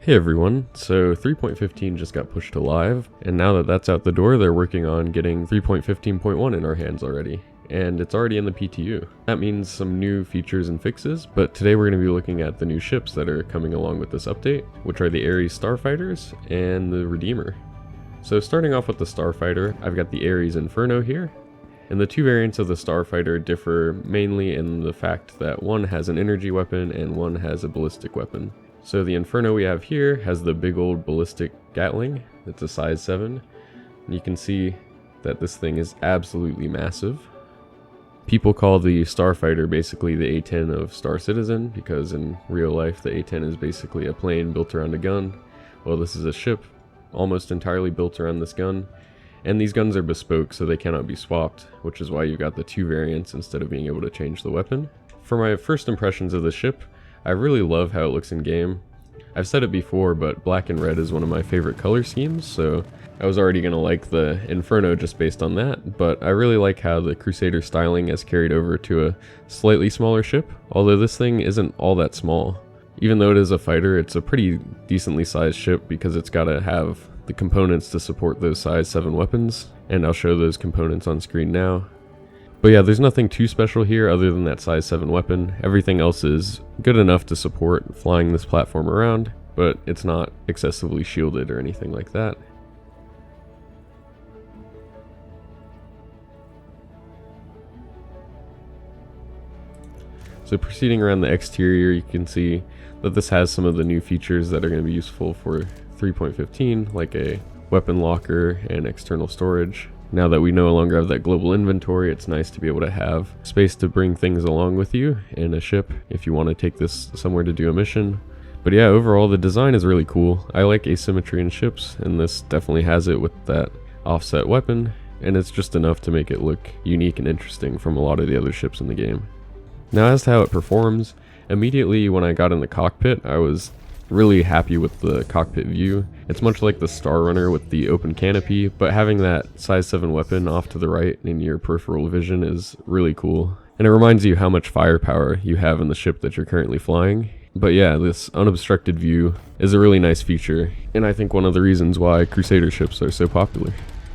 Hey everyone, so 3.15 just got pushed to live, and now that that's out the door, they're working on getting 3.15.1 in our hands already, and it's already in the PTU. That means some new features and fixes, but today we're going to be looking at the new ships that are coming along with this update, which are the Ares Starfighters and the Redeemer. So starting off with the Starfighter, I've got the Ares Inferno here, and the two variants of the Starfighter differ mainly in the fact that one has an energy weapon and one has a ballistic weapon. So the Inferno we have here has the big old ballistic Gatling. It's a size 7. And you can see that this thing is absolutely massive. People call the Starfighter basically the A-10 of Star Citizen, because in real life the A-10 is basically a plane built around a gun. Well, this is a ship almost entirely built around this gun. And these guns are bespoke, so they cannot be swapped, which is why you've got the two variants instead of being able to change the weapon. For my first impressions of the ship, I really love how it looks in game. I've said it before, but black and red is one of my favorite color schemes, so I was already going to like the Inferno just based on that, but I really like how the Crusader styling has carried over to a slightly smaller ship, although this thing isn't all that small. Even though it is a fighter, it's a pretty decently sized ship because it's got to have the components to support those size 7 weapons, and I'll show those components on screen now. But yeah, there's nothing too special here other than that size 7 weapon. Everything else is good enough to support flying this platform around, but it's not excessively shielded or anything like that. So proceeding around the exterior, you can see that this has some of the new features that are going to be useful for 3.15, like a weapon locker and external storage. Now that we no longer have that global inventory, it's nice to be able to have space to bring things along with you in a ship if you want to take this somewhere to do a mission. But yeah, overall the design is really cool. I like asymmetry in ships, and this definitely has it with that offset weapon, and it's just enough to make it look unique and interesting from a lot of the other ships in the game. Now as to how it performs, immediately when I got in the cockpit, I was really happy with the cockpit view. It's much like the Star Runner with the open canopy, but having that size 7 weapon off to the right in your peripheral vision is really cool. And it reminds you how much firepower you have in the ship that you're currently flying. But yeah, this unobstructed view is a really nice feature, and I think one of the reasons why Crusader ships are so popular.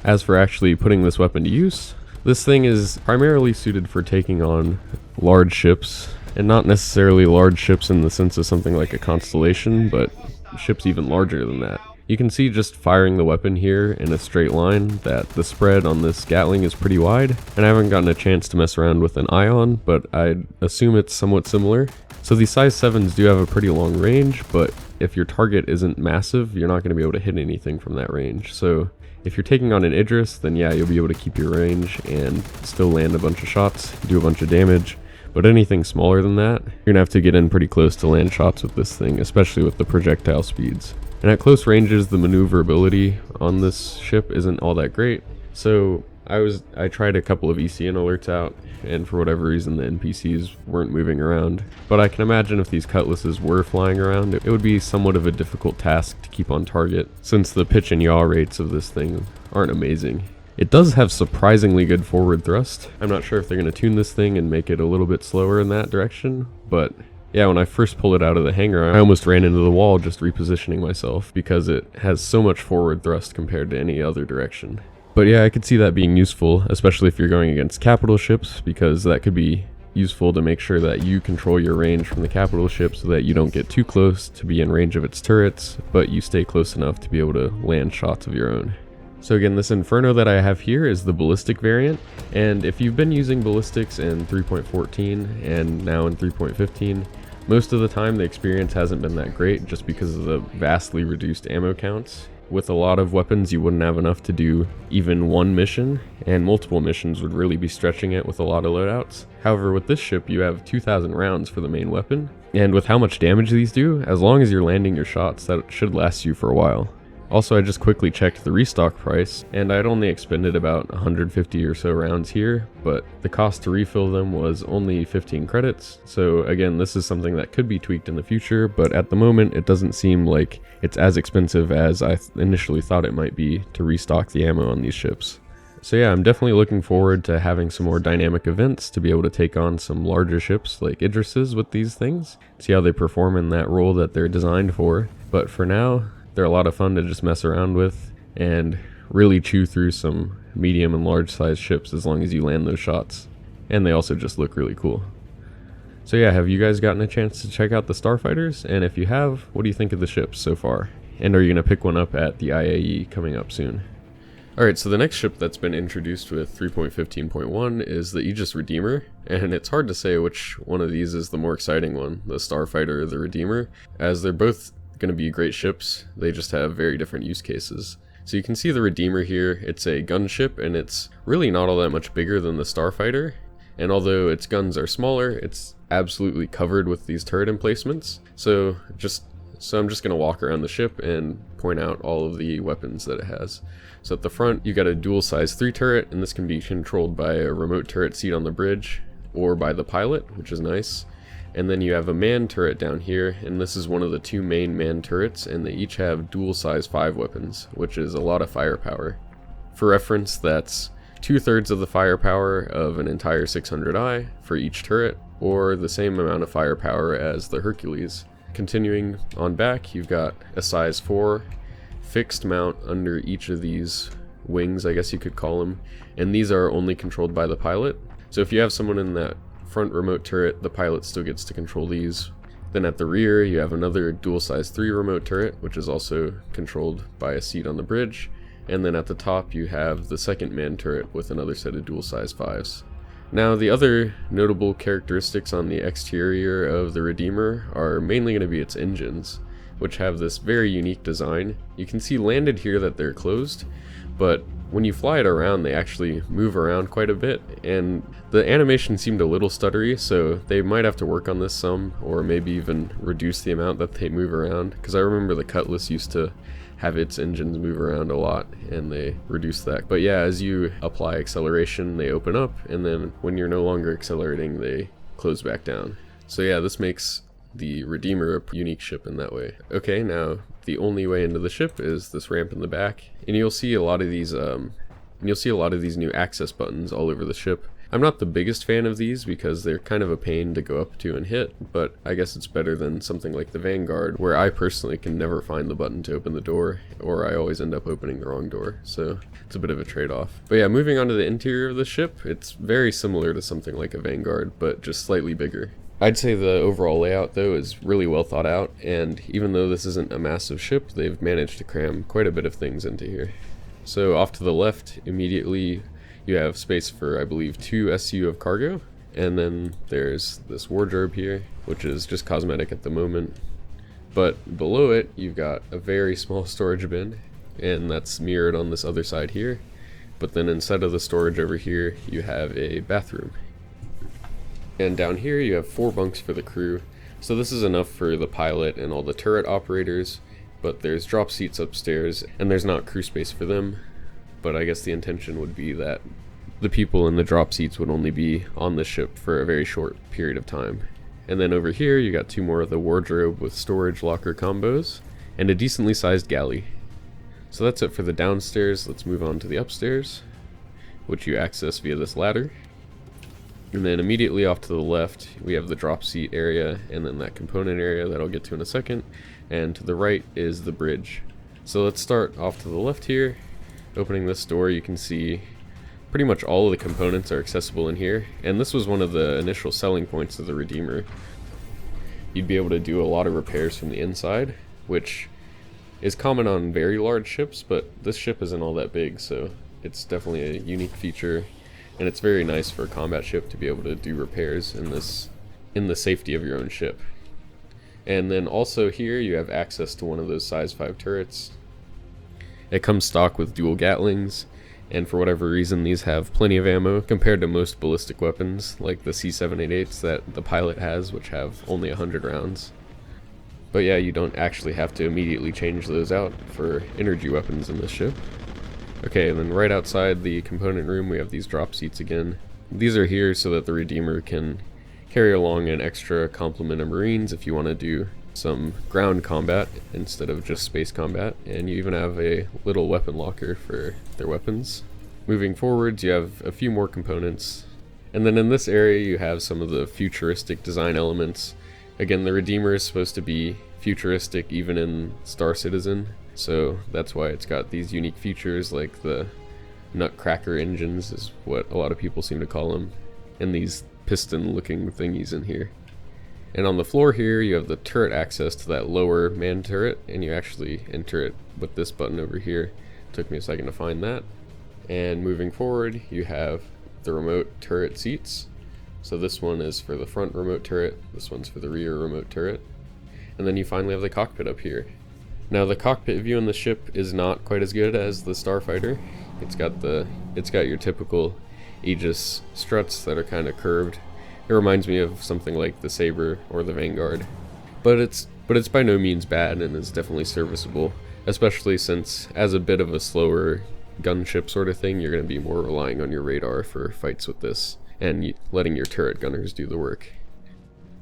As for actually putting this weapon to use, this thing is primarily suited for taking on large ships, and not necessarily large ships in the sense of something like a Constellation, but ships even larger than that. You can see just firing the weapon here in a straight line that the spread on this Gatling is pretty wide, and I haven't gotten a chance to mess around with an Ion, but I'd assume it's somewhat similar. So these size 7s do have a pretty long range, but if your target isn't massive, you're not going to be able to hit anything from that range. So if you're taking on an Idris, then yeah, you'll be able to keep your range and still land a bunch of shots, do a bunch of damage. But anything smaller than that, you're going to have to get in pretty close to land shots with this thing, especially with the projectile speeds. And at close ranges, the maneuverability on this ship isn't all that great. So I tried a couple of ECN alerts out, and for whatever reason the NPCs weren't moving around. But I can imagine if these cutlasses were flying around, it would be somewhat of a difficult task to keep on target, since the pitch and yaw rates of this thing aren't amazing. It does have surprisingly good forward thrust. I'm not sure if they're going to tune this thing and make it a little bit slower in that direction, but yeah, when I first pulled it out of the hangar, I almost ran into the wall just repositioning myself because it has so much forward thrust compared to any other direction. But yeah, I could see that being useful, especially if you're going against capital ships, because that could be useful to make sure that you control your range from the capital ship so that you don't get too close to be in range of its turrets, but you stay close enough to be able to land shots of your own. So again, this Inferno that I have here is the ballistic variant, and if you've been using ballistics in 3.14 and now in 3.15, most of the time the experience hasn't been that great just because of the vastly reduced ammo counts. With a lot of weapons you wouldn't have enough to do even one mission, and multiple missions would really be stretching it with a lot of loadouts. However, with this ship you have 2,000 rounds for the main weapon, and with how much damage these do, as long as you're landing your shots, that should last you for a while. Also, I just quickly checked the restock price, and I'd only expended about 150 or so rounds here, but the cost to refill them was only 15 credits. So again, this is something that could be tweaked in the future, but at the moment it doesn't seem like it's as expensive as I initially thought it might be to restock the ammo on these ships. So yeah, I'm definitely looking forward to having some more dynamic events to be able to take on some larger ships like Idris's with these things, see how they perform in that role that they're designed for. But for now, they're a lot of fun to just mess around with and really chew through some medium and large size ships as long as you land those shots. And they also just look really cool. So yeah, have you guys gotten a chance to check out the Starfighters? And if you have, what do you think of the ships so far? And are you going to pick one up at the IAE coming up soon? Alright, so the next ship that's been introduced with 3.15.1 is the Aegis Redeemer, and it's hard to say which one of these is the more exciting one, the Starfighter or the Redeemer, as they're both going to be great ships, they just have very different use cases. So you can see the Redeemer here, it's a gunship, and it's really not all that much bigger than the Starfighter, and although its guns are smaller, it's absolutely covered with these turret emplacements, so I'm just going to walk around the ship and point out all of the weapons that it has. So at the front, you got a dual size 3 turret, and this can be controlled by a remote turret seat on the bridge or by the pilot, which is nice. And then you have a manned turret down here, and this is one of the 2 main manned turrets, and they each have dual size 5 weapons, which is a lot of firepower. For reference, that's 2/3 of the firepower of an entire 600i for each turret, or the same amount of firepower as the Hercules. Continuing on back, you've got a size 4 fixed mount under each of these wings, I guess you could call them, and these are only controlled by the pilot. So if you have someone in that front remote turret, the pilot still gets to control these. Then at the rear, you have another dual size 3 remote turret, which is also controlled by a seat on the bridge. And then at the top, you have the second manned turret with another set of dual size 5s. Now, the other notable characteristics on the exterior of the Redeemer are mainly going to be its engines, which have this very unique design. You can see landed here that they're closed, but when you fly it around, they actually move around quite a bit, and the animation seemed a little stuttery, so they might have to work on this some, or maybe even reduce the amount that they move around, because I remember the Cutlass used to have its engines move around a lot, and they reduced that. But yeah, as you apply acceleration, they open up, and then when you're no longer accelerating, they close back down. So yeah, this makes the Redeemer a unique ship in that way. Okay, now the only way into the ship is this ramp in the back, and you'll see a lot of these new access buttons all over the ship. I'm not the biggest fan of these because they're kind of a pain to go up to and hit, but I guess it's better than something like the Vanguard, where I personally can never find the button to open the door, or I always end up opening the wrong door, so it's a bit of a trade-off. But yeah, moving on to the interior of the ship, it's very similar to something like a Vanguard, but just slightly bigger. I'd say the overall layout, though, is really well thought out, and even though this isn't a massive ship, they've managed to cram quite a bit of things into here. So off to the left, immediately, you have space for, I believe, 2 SU of cargo, and then there's this wardrobe here, which is just cosmetic at the moment. But below it, you've got a very small storage bin, and that's mirrored on this other side here. But then inside of the storage over here, you have a bathroom. And down here you have 4 bunks for the crew, so this is enough for the pilot and all the turret operators, but there's drop seats upstairs, and there's not crew space for them, but I guess the intention would be that the people in the drop seats would only be on the ship for a very short period of time. And then over here you got 2 more of the wardrobe with storage locker combos, and a decently sized galley. So that's it for the downstairs. Let's move on to the upstairs, which you access via this ladder. And then immediately off to the left, we have the drop seat area, and then that component area that I'll get to in a second. And to the right is the bridge. So let's start off to the left here. Opening this door, you can see pretty much all of the components are accessible in here. And this was one of the initial selling points of the Redeemer. You'd be able to do a lot of repairs from the inside, which is common on very large ships, but this ship isn't all that big, so it's definitely a unique feature. And it's very nice for a combat ship to be able to do repairs in the safety of your own ship. And then also here you have access to one of those size 5 turrets. It comes stock with dual Gatlings, and for whatever reason these have plenty of ammo compared to most ballistic weapons like the C788s that the pilot has, which have only 100 rounds. But yeah, you don't actually have to immediately change those out for energy weapons in this ship. Okay, and then right outside the component room we have these drop seats again. These are here so that the Redeemer can carry along an extra complement of Marines if you want to do some ground combat instead of just space combat, and you even have a little weapon locker for their weapons. Moving forwards, you have a few more components. And then in this area, you have some of the futuristic design elements. Again, the Redeemer is supposed to be futuristic even in Star Citizen, so that's why it's got these unique features like the nutcracker engines is what a lot of people seem to call them, and these piston looking thingies in here. And on the floor here you have the turret access to that lower man turret, and you actually enter it with this button over here. Took me a second to find that. And moving forward, you have the remote turret seats. So this one is for the front remote turret, this one's for the rear remote turret. And then you finally have the cockpit up here. Now the cockpit view on the ship is not quite as good as the Starfighter. It's got your typical Aegis struts that are kind of curved. It reminds me of something like the Saber or the Vanguard. But it's by no means bad and is definitely serviceable, especially since as a bit of a slower gunship sort of thing, you're going to be more relying on your radar for fights with this and letting your turret gunners do the work.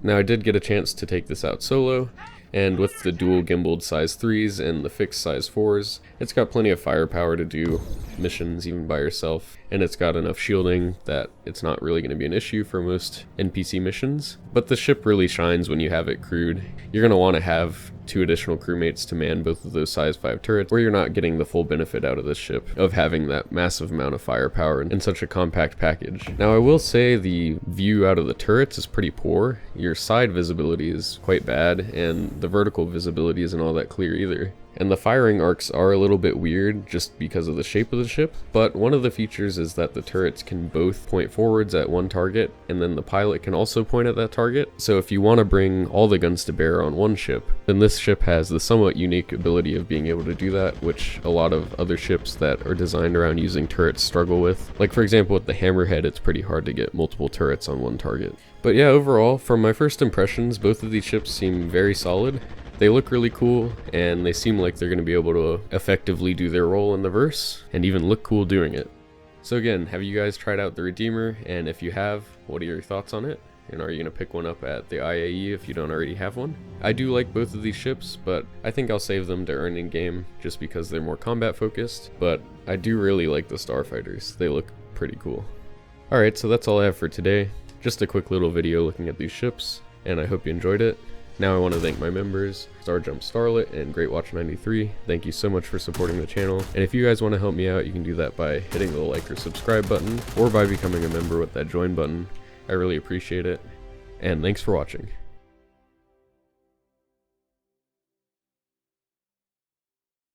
Now I did get a chance to take this out solo, and with the dual gimbaled size 3s and the fixed size 4s, it's got plenty of firepower to do missions even by yourself, and it's got enough shielding that it's not really going to be an issue for most NPC missions. But the ship really shines when you have it crewed. You're going to want to have 2 additional crewmates to man both of those size 5 turrets, or you're not getting the full benefit out of this ship of having that massive amount of firepower in such a compact package. Now I will say the view out of the turrets is pretty poor. Your side visibility is quite bad, and the vertical visibility isn't all that clear either. And the firing arcs are a little bit weird just because of the shape of the ship, but one of the features is that the turrets can both point forwards at one target, and then the pilot can also point at that target. So if you want to bring all the guns to bear on one ship, then this ship has the somewhat unique ability of being able to do that, which a lot of other ships that are designed around using turrets struggle with. Like for example with the Hammerhead, it's pretty hard to get multiple turrets on one target. But yeah, overall, from my first impressions, both of these ships seem very solid. They look really cool, and they seem like they're going to be able to effectively do their role in the verse, and even look cool doing it. So again, have you guys tried out the Redeemer? And if you have, what are your thoughts on it? And are you going to pick one up at the IAE if you don't already have one? I do like both of these ships, but I think I'll save them to earn in game just because they're more combat focused, but I do really like the Starfighters. They look pretty cool. Alright, so that's all I have for today. Just a quick little video looking at these ships, and I hope you enjoyed it. Now I want to thank my members, Starjump Starlet and GreatWatch93. Thank you so much for supporting the channel, and if you guys want to help me out, you can do that by hitting the like or subscribe button, or by becoming a member with that join button. I really appreciate it, and thanks for watching.